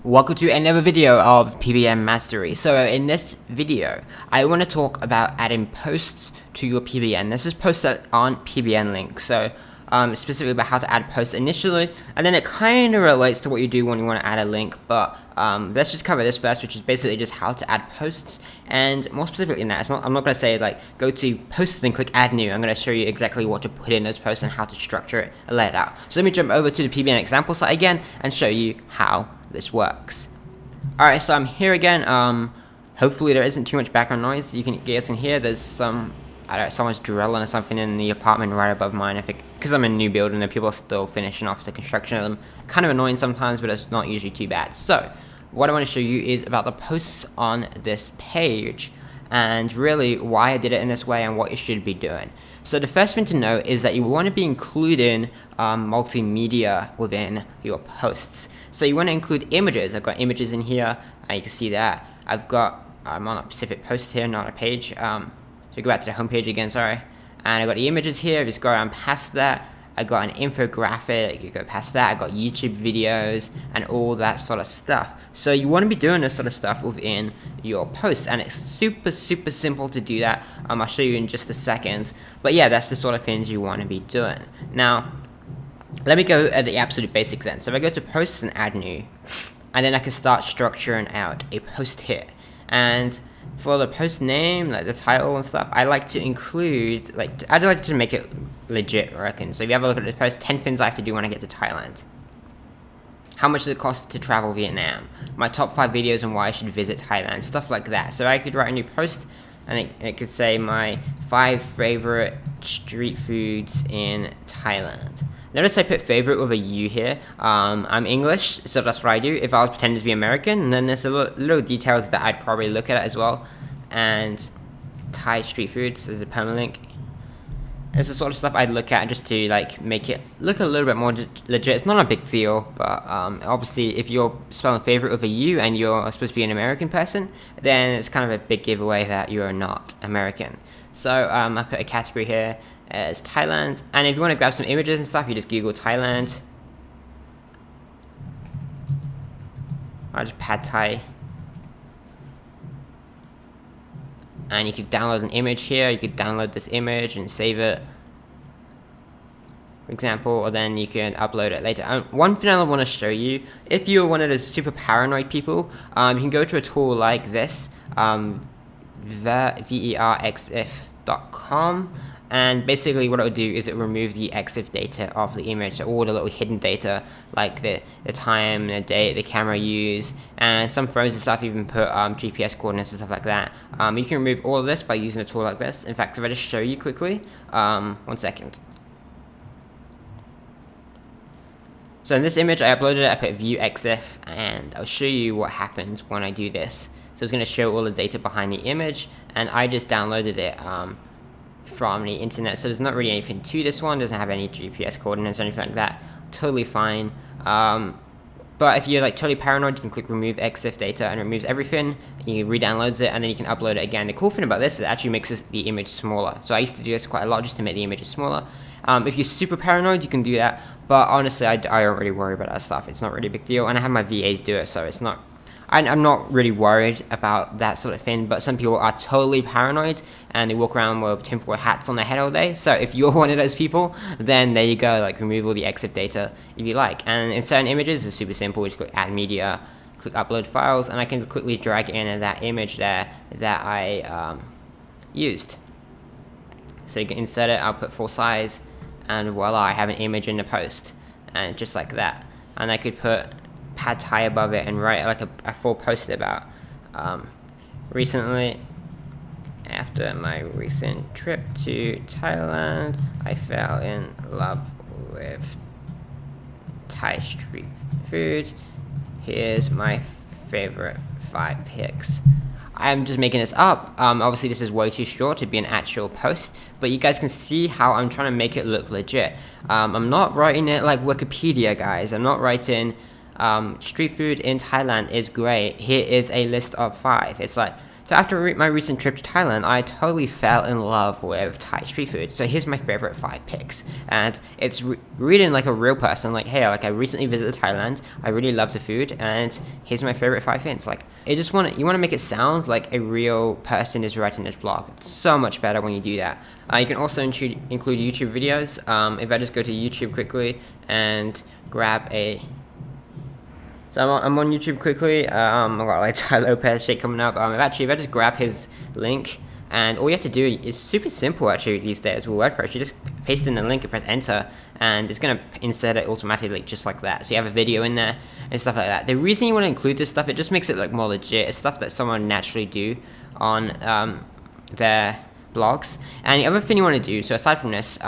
Welcome to another video of PBN Mastery. So in this video, I want to talk about adding posts to your PBN. This is posts that aren't PBN links. So specifically about how to add posts initially, and then it kind of relates to what you do when you want to add a link, but let's just cover this first, which is basically just how to add posts. And more specifically in that, I'm not going to say like go to posts and click add new. I'm going to show you exactly what to put in those posts and how to structure it and lay it out. So let me jump over to the PBN example site again and show you how this works. Alright, so I'm here again. Hopefully there isn't too much background noise. You guys can hear there's some, I don't know, someone's drilling or something in the apartment right above mine. I think because I'm in a new building and people are still finishing off the construction of them. Kind of annoying sometimes, but it's not usually too bad. So what I want to show you is about the posts on this page and really why I did it in this way and what you should be doing. So the first thing to know is that you want to be including multimedia within your posts. So you want to include images. I've got images in here, and you can see that. I'm on a specific post here, not a page. So go back to the home page again, sorry. And I got the images here. Just go around past that. I got an infographic. You go past that. I got YouTube videos and all that sort of stuff. So you want to be doing this sort of stuff within your posts, and it's super simple to do that. I'll show you in just a second. But yeah, that's the sort of things you want to be doing. Now, let me go at the absolute basics then. So if I go to posts and add new, and then I can start structuring out a post here. And for the post name, like the title and stuff, I like to include, I'd like to make it legit, I reckon. So if you have a look at this post, 10 things I have to do when I get to Thailand. How much does it cost to travel Vietnam? My top 5 videos on why I should visit Thailand, stuff like that. So I could write a new post, and it could say my 5 favorite street foods in Thailand. Notice I put favorite with a U here. I'm English, so that's what I do. If I was pretending to be American, and then there's a little details that I'd probably look at as well. And Thai street foods, there's a permalink. It's the sort of stuff I'd look at just to like make it look a little bit more legit. It's not a big deal, but obviously if you're spelling favorite with a U and you're supposed to be an American person, then it's kind of a big giveaway that you're not American. So I put a category here as Thailand, and if you want to grab some images and stuff, you just Google Thailand. I'll just pad Thai, and you could download an image here. You could download this image and save it, for example, or then you can upload it later. One thing I want to show you, if you're one of those super paranoid people, you can go to a tool like this, verxif.com. And basically what it would do is it will remove the EXIF data of the image, so all the little hidden data like the time, the date, the camera used, and some frozen stuff, even put GPS coordinates and stuff like that. You can remove all of this by using a tool like this. In fact, if I just show you quickly, 1 second. So in this image I uploaded it, I put view EXIF, and I'll show you what happens when I do this. So it's going to show all the data behind the image, and I just downloaded it from the internet, so there's not really anything to this one. Doesn't have any GPS coordinates or anything like that. Totally fine. But if you're like totally paranoid, you can click remove EXIF data, and it removes everything. You re-downloads it, and then you can upload it again. The cool thing about this is it actually makes the image smaller. So I used to do this quite a lot just to make the images smaller. If you're super paranoid, you can do that, but honestly I don't really worry about that stuff. It's not really a big deal, and I have my VAs do it, so it's not, I'm not really worried about that sort of thing. But some people are totally paranoid and they walk around with tinfoil hats on their head all day. So if you're one of those people, then there you go, like remove all the EXIF data if you like. And in certain images it's super simple. Just click add media, click upload files, and I can quickly drag in that image there that I used. So you can insert it, I'll put full size, and voila, I have an image in the post, and just like that. And I could put pad Thai above it and write like a full post about recently, after my recent trip to Thailand, I fell in love with Thai street food. Here's my favorite 5 picks. I'm just making this up. Obviously this is way too short to be an actual post, but you guys can see how I'm trying to make it look legit. I'm not writing it like Wikipedia, guys. I'm not writing street food in Thailand is great. Here is a list of 5. It's like So after my recent trip to Thailand, I totally fell in love with Thai street food. So here's my favorite 5 picks, and it's reading like a real person. Like, hey, like I recently visited Thailand, I really love the food, and here's my favorite 5 things. Like, you want to make it sound like a real person is writing this blog. It's so much better when you do that. You can also include YouTube videos. If I just go to YouTube quickly and grab a. So I'm on YouTube quickly. I've got like Ty Lopez shit coming up. If I just grab his link, and all you have to do is super simple actually these days with WordPress. You just paste in the link and press enter, and it's gonna insert it automatically just like that. So you have a video in there and stuff like that. The reason you want to include this stuff, it just makes it look more legit. It's stuff that someone naturally do on their blogs. And the other thing you want to do, so aside from this,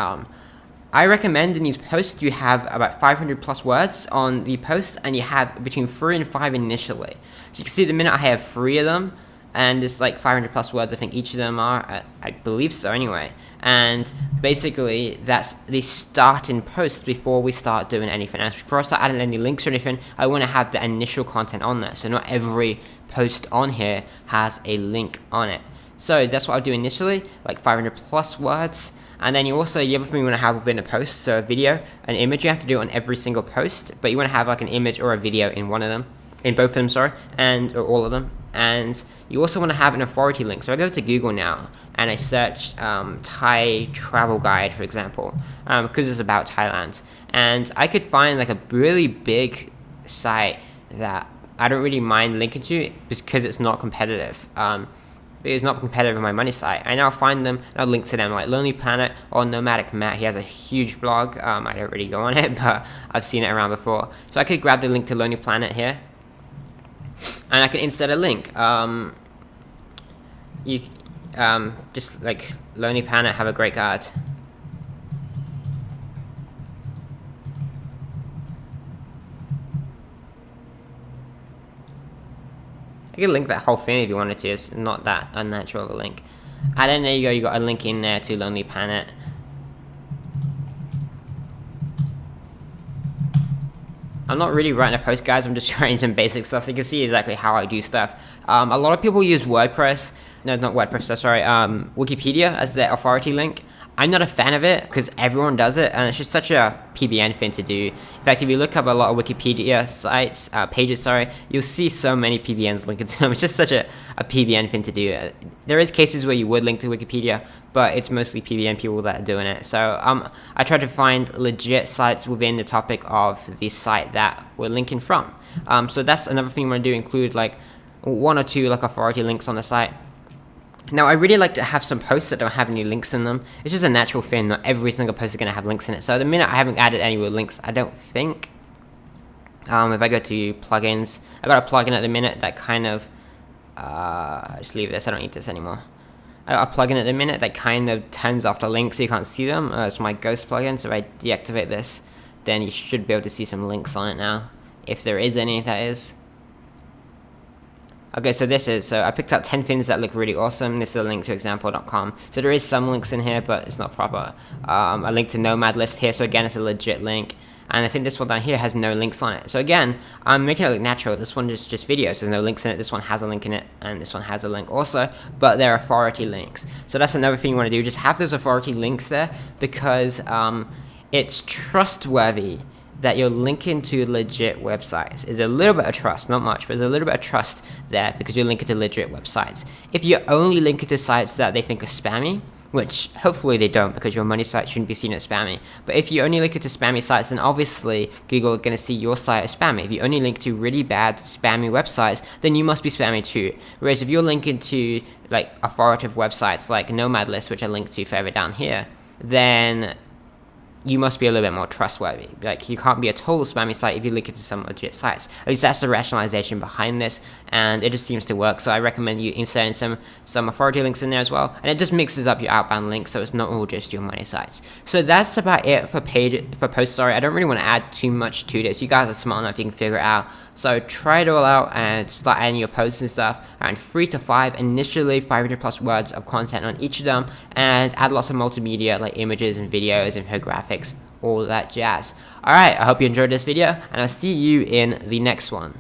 I recommend in these posts you have about 500 plus words on the post, and you have between 3 and 5 initially. So you can see at the minute I have 3 of them, and it's like 500 plus words I think each of them are, I believe so anyway. And basically they start in post before we start doing anything else. Before I start adding any links or anything, I want to have the initial content on there. So not every post on here has a link on it. So that's what I'll do initially, like 500 plus words. And then the other thing you want to have within a post, so a video, an image. You have to do it on every single post, but you want to have like an image or a video in one of them, in both of them, sorry, or all of them. And you also want to have an authority link. So I go to Google now and I search Thai travel guide, for example, because it's about Thailand. And I could find like a really big site that I don't really mind linking to because it's not competitive. It's not competitive with my money site. I now find them and I'll link to them, like Lonely Planet or Nomadic Matt. He has a huge blog. I don't really go on it, but I've seen it around before. So I could grab the link to Lonely Planet here, and I could insert a link. Just like Lonely Planet have a great guide. You can link that whole thing if you wanted to. It's not that unnatural of a link. And then there you go, you got a link in there to Lonely Planet. I'm not really writing a post, guys. I'm just writing some basic stuff so you can see exactly how I do stuff. A lot of people use WordPress. No, not WordPress, sorry. Wikipedia as their authority link. I'm not a fan of it because everyone does it, and it's just such a PBN thing to do. In fact, if you look up a lot of Wikipedia sites, pages, you'll see so many PBNs linked to them. It's just such a PBN thing to do. There is cases where you would link to Wikipedia, but it's mostly PBN people that are doing it. So I try to find legit sites within the topic of the site that we're linking from. So that's another thing you want to do, include like 1 or 2 like authority links on the site. Now, I really like to have some posts that don't have any links in them. It's just a natural thing. Not every single post is going to have links in it. So at the minute, I haven't added any with links, I don't think. If I go to plugins, I got a plugin at the minute that kind of... just leave this. I don't need this anymore. I got a plugin at the minute that kind of turns off the links so you can't see them. It's my Ghost plugin. So if I deactivate this, then you should be able to see some links on it now. If there is any, that is. Okay, so I picked out 10 things that look really awesome. This is a link to example.com. So there is some links in here, but it's not proper. A link to Nomad list here, so again, it's a legit link. And I think this one down here has no links on it. So again, I'm making it look natural. This one is just videos, so there's no links in it. This one has a link in it, and this one has a link also, but they're authority links. So that's another thing you want to do. Just have those authority links there because it's trustworthy that you're linking to legit websites. Is a little bit of trust, not much, but there's a little bit of trust there because you're linking to legit websites. If you're only linking to sites that they think are spammy, which hopefully they don't because your money site shouldn't be seen as spammy, but if you only link it to spammy sites, then obviously Google are going to see your site as spammy. If you only link to really bad spammy websites, then you must be spammy too. Whereas if you're linking to like authoritative websites like Nomad List, which I linked to further down here, then you must be a little bit more trustworthy. Like, you can't be a total spammy site if you link it to some legit sites. At least that's the rationalization behind this, and it just seems to work. So I recommend you inserting some authority links in there as well, and it just mixes up your outbound links, so it's not all just your money sites. So that's about it for posts. Sorry, I don't really want to add too much to this. You guys are smart enough, you can figure it out. So try it all out and start adding your posts and stuff around 3 to 5, initially 500 plus words of content on each of them, and add lots of multimedia like images and videos, infographics, all that jazz. Alright, I hope you enjoyed this video, and I'll see you in the next one.